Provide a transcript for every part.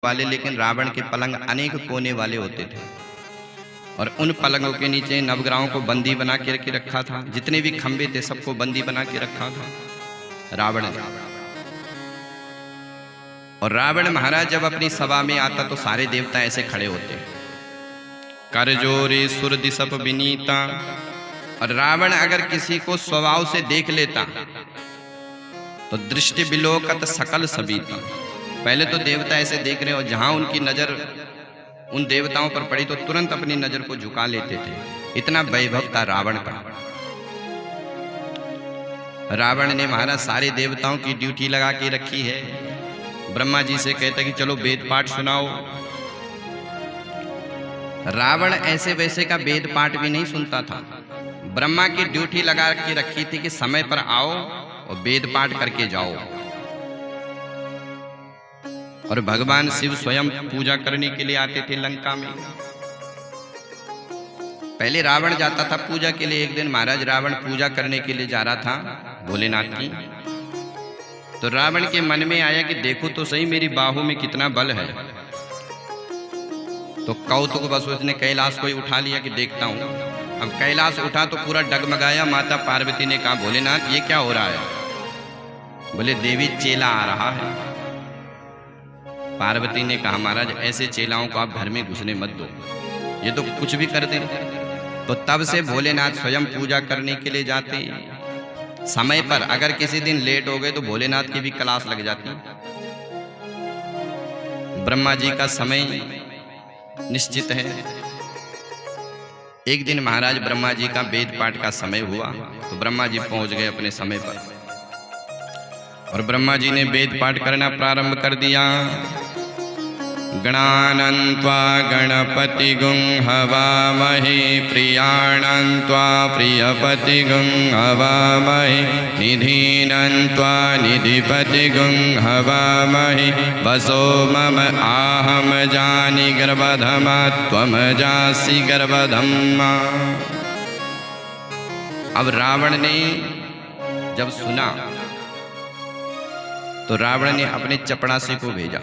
वाले, लेकिन रावण के पलंग अनेक कोने वाले होते थे और उन पलंगों के नीचे नवग्रहों को बंदी बना के रखा था। जितने भी खंबे थे सबको बंदी बना के रखा था रावण ने। और रावण महाराज जब अपनी सभा में आता तो सारे देवता ऐसे खड़े होते, कर जोरे सुर दिसप विनीता। और रावण अगर किसी को स्वभाव से देख लेता तो दृष्टि विलोकत सकल सबीता। पहले तो देवता ऐसे देख रहे हो, जहां उनकी नजर उन देवताओं पर पड़ी तो तुरंत अपनी नजर को झुका लेते थे। इतना वैभव था रावण का। रावण ने महाराज सारे देवताओं की ड्यूटी लगा के रखी है। ब्रह्मा जी से कहता कि चलो वेद पाठ सुनाओ। रावण ऐसे वैसे का वेद पाठ भी नहीं सुनता था। ब्रह्मा की ड्यूटी लगा के रखी थी कि समय पर आओ और वेद पाठ करके जाओ। और भगवान शिव स्वयं पूजा करने के लिए आते थे लंका में। पहले रावण जाता था पूजा के लिए। एक दिन महाराज रावण पूजा करने के लिए जा रहा था भोलेनाथ की। तो रावण के मन में आया कि देखो तो सही मेरी बाहों में कितना बल है। तो कौतुक बस उसने कैलाश को ही उठा लिया कि देखता हूं। अब कैलाश उठा तो पूरा डगमगाया। माता पार्वती ने कहा भोलेनाथ ये क्या हो रहा है? बोले देवी चेला आ रहा है। पार्वती ने कहा महाराज ऐसे चेलाओं को आप घर में घुसने मत दो, ये तो कुछ भी कर दे। तो तब से भोलेनाथ स्वयं पूजा करने के लिए जाते समय पर। अगर किसी दिन लेट हो गए तो भोलेनाथ की भी क्लास लग जाती। ब्रह्मा जी का समय निश्चित है। एक दिन महाराज ब्रह्मा जी का वेद पाठ का समय हुआ तो ब्रह्मा जी पहुंच गए अपने समय पर। और ब्रह्मा जी ने वेद पाठ करना प्रारंभ कर दिया। गणानन्त्वा गणपति गुं हवामहे, प्रियाणन्त्वा प्रियपति गुं हवामहे, निधीनन्त्वा निधिपति गुं हवामहे, वसो मम आहम जानि गर्भधमा त्वम जासि गर्भधम्मा। अब रावण ने जब सुना तो रावण ने अपने चपड़ासी को भेजा।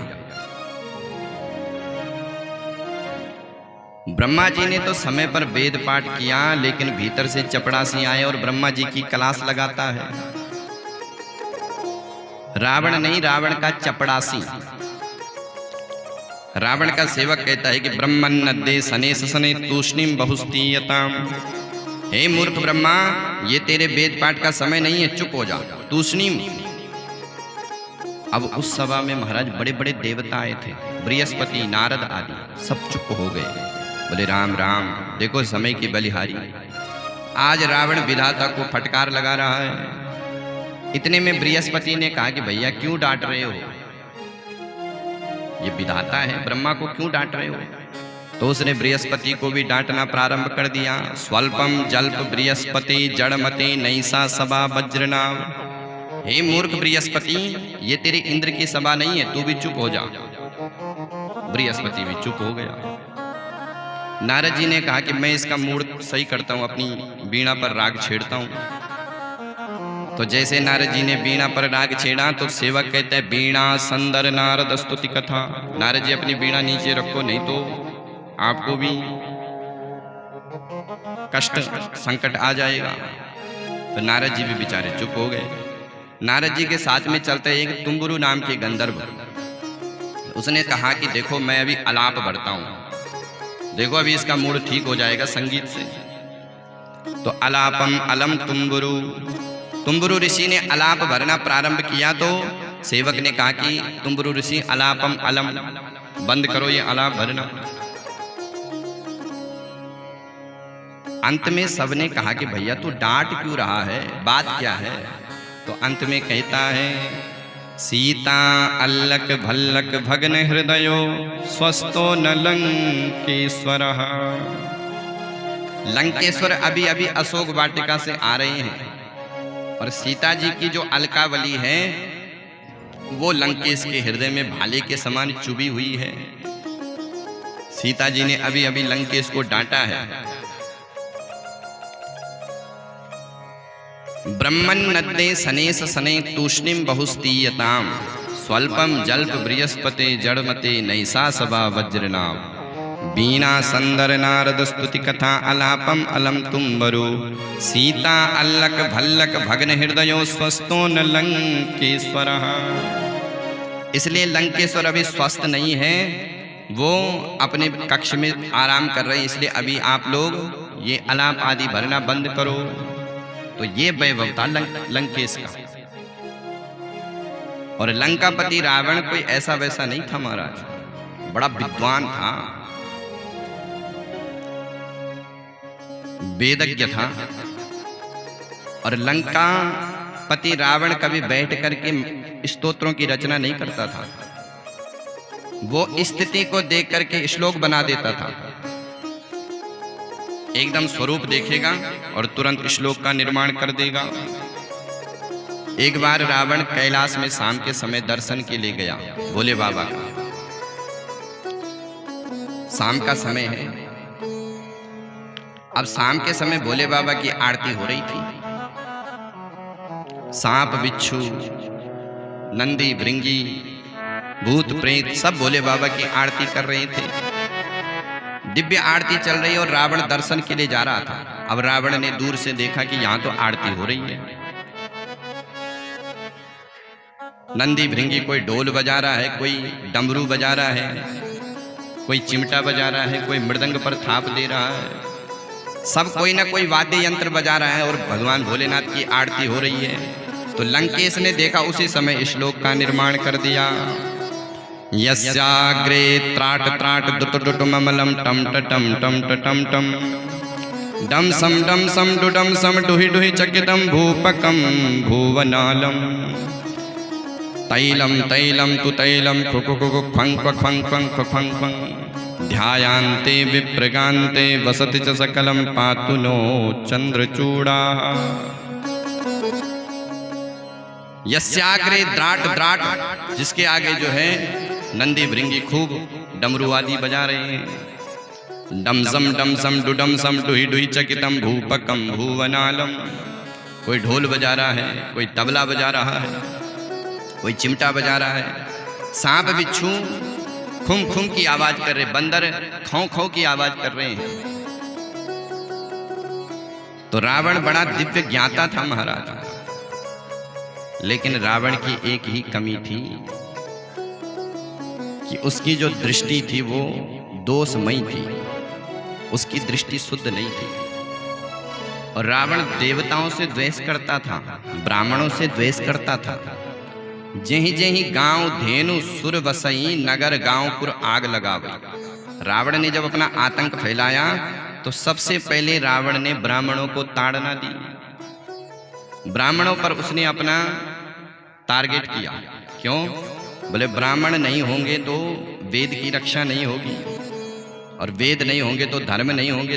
ब्रह्मा जी ने तो समय पर वेद पाठ किया, लेकिन भीतर से चपड़ासी आए और ब्रह्मा जी की क्लास लगाता है। रावण नहीं, रावण का चपड़ासी। रावण का सेवक कहता है कि ब्रह्मन्नद्दे सने सने तूष्णीम बहुस्तीयताम। हे मूर्ख ब्रह्मा, ये तेरे वेद पाठ का समय नहीं है, चुप हो जा। तूष्णीम। अब उस सभा में महाराज बड़े बड़े देवता आए थे, बृहस्पति नारद आदि, सब चुप हो गए। बोले राम राम, देखो समय की बलिहारी। आज रावण विधाता को फटकार लगा रहा है। इतने में बृहस्पति ने कहा कि भैया क्यों डांट रहे हो? ये विधाता है, ब्रह्मा को क्यों डांट रहे हो? तो उसने बृहस्पति को भी डांटना प्रारंभ कर दिया। स्वल्पम जल्प बृहस्पति जड़मते नैसा सभा वज्रनाव। हे मूर्ख बृहस्पति, ये तेरे इंद्र की सभा नहीं है, तू भी चुप हो जा। बृहस्पति भी चुप हो गया। नारद जी ने कहा कि मैं इसका मूड सही करता हूं, अपनी वीणा पर राग छेड़ता हूं। तो जैसे नारद जी ने वीणा पर राग छेड़ा तो सेवक कहते हैं वीणा संदर नारद स्तुति कथा। नारद जी अपनी वीणा नीचे रखो, नहीं तो आपको भी कष्ट संकट आ जाएगा। तो नारद जी भी बेचारे चुप हो गए। नारद जी के साथ में चलते एक तुम्बुरु नाम के गंधर्व, उसने कहा कि देखो मैं अभी अलाप भरता हूं, देखो अभी इसका मूड ठीक हो जाएगा संगीत से। तो अलापम अलम तुम्बुरु, तुम्बुरु ऋषि ने अलाप भरना प्रारंभ किया। तो सेवक ने कहा कि तुम्बुरु ऋषि अलापम अलम, बंद करो ये अलाप भरना। अंत में सबने कहा कि भैया तू डांट क्यों रहा है, बात क्या है? तो अंत में कहता है सीता अल्लक भल्लक भग्न हृदयो स्वस्थो न लंकेश्वर। लंकेश्वर अभी अभी अशोक वाटिका से आ रहे हैं और सीता जी की जो अलकावली है वो लंकेश के हृदय में भाले के समान चुभी हुई है। सीता जी ने अभी अभी लंकेश को डांटा है। ब्रह्मन्नद्दे सनेस सने तूष्णीम बहुस्तीयताम। स्वल्पम जल्प बृहस्पति जड़मते नैसा सभा वज्रनाव। बीणा संदर नारद स्तुति कथा अलापम अलम तुम्बरो। सीता अल्लक भल्लक भग्न हृदयो स्वस्थो न लंकेश्वर। इसलिए लंकेश्वर अभी स्वस्थ नहीं है, वो अपने कक्ष में आराम कर रहे हैं, इसलिए अभी आप लोग ये अलाप आदि भरना बंद करो। तो ये वैभव था लंकेश का। और लंकापति रावण कोई ऐसा वैसा नहीं था महाराज, बड़ा विद्वान था, वेदज्ञ था। और लंकापति रावण कभी बैठ करके स्तोत्रों की रचना नहीं करता था, वो स्थिति को देख करके श्लोक बना देता था। एकदम स्वरूप देखेगा और तुरंत श्लोक का निर्माण कर देगा। एक बार रावण कैलाश में शाम के समय दर्शन के लिए गया भोले बाबा का। शाम का समय है, अब शाम के समय भोले बाबा की आरती हो रही थी। सांप बिच्छू नंदी भृंगी भूत प्रेत सब भोले बाबा की आरती कर रहे थे। दिव्य आरती चल रही और रावण दर्शन के लिए जा रहा था। अब रावण ने दूर से देखा कि यहां तो आरती हो रही है। नंदी भृंगी कोई ढोल बजा रहा है, कोई डमरू बजा रहा है, कोई चिमटा बजा रहा है, कोई मृदंग पर थाप दे रहा है, सब कोई ना कोई वाद्य यंत्र बजा रहा है और भगवान भोलेनाथ की आरती हो रही है। तो लंकेश ने देखा, उसी समय श्लोक का निर्माण कर दिया। यस्याग्रे त्राट त्राट दुट दुट ममलम टम टम टम टम टम डम सम डुडम सम डुहि डुहि चकितम भूपकम भुवनालम तैलम तैलम तु तैलम खुखुखु ख्वं ख्वं ख्वं ख्वं ख्वं ध्यायान्ते विप्रगान्ते वसति च सकलम पातु नो चंद्रचूड़ा। यस्याग्रे द्राट द्राट, जिसके आगे जो है नंदी भृंगी खूब डमरू आदि बजा रहे हैं। डम सम डुडम सम डुहि डुहि चकितम भूपकम भुवनालम, कोई ढोल बजा रहा है, कोई तबला बजा रहा है, कोई चिमटा बजा रहा है। सांप बिच्छू खुम खुम की आवाज कर रहे, बंदर खौ खौ की आवाज कर रहे हैं। तो रावण बड़ा दिव्य ज्ञाता था महाराज, लेकिन रावण की एक ही कमी थी कि उसकी जो दृष्टि थी वो दोषमयी थी, उसकी दृष्टि शुद्ध नहीं थी। और रावण देवताओं से द्वेष करता था, ब्राह्मणों से द्वेष करता था। जेहि जेहि गांव धेनु सुर बसई नगर गांवपुर आग लगावे। रावण ने जब अपना आतंक फैलाया तो सबसे पहले रावण ने ब्राह्मणों को ताड़ना दी, ब्राह्मणों पर उसने अपना टारगेट किया। क्यों? बोले ब्राह्मण नहीं होंगे तो वेद की रक्षा नहीं होगी, और वेद नहीं होंगे तो धर्म नहीं होंगे।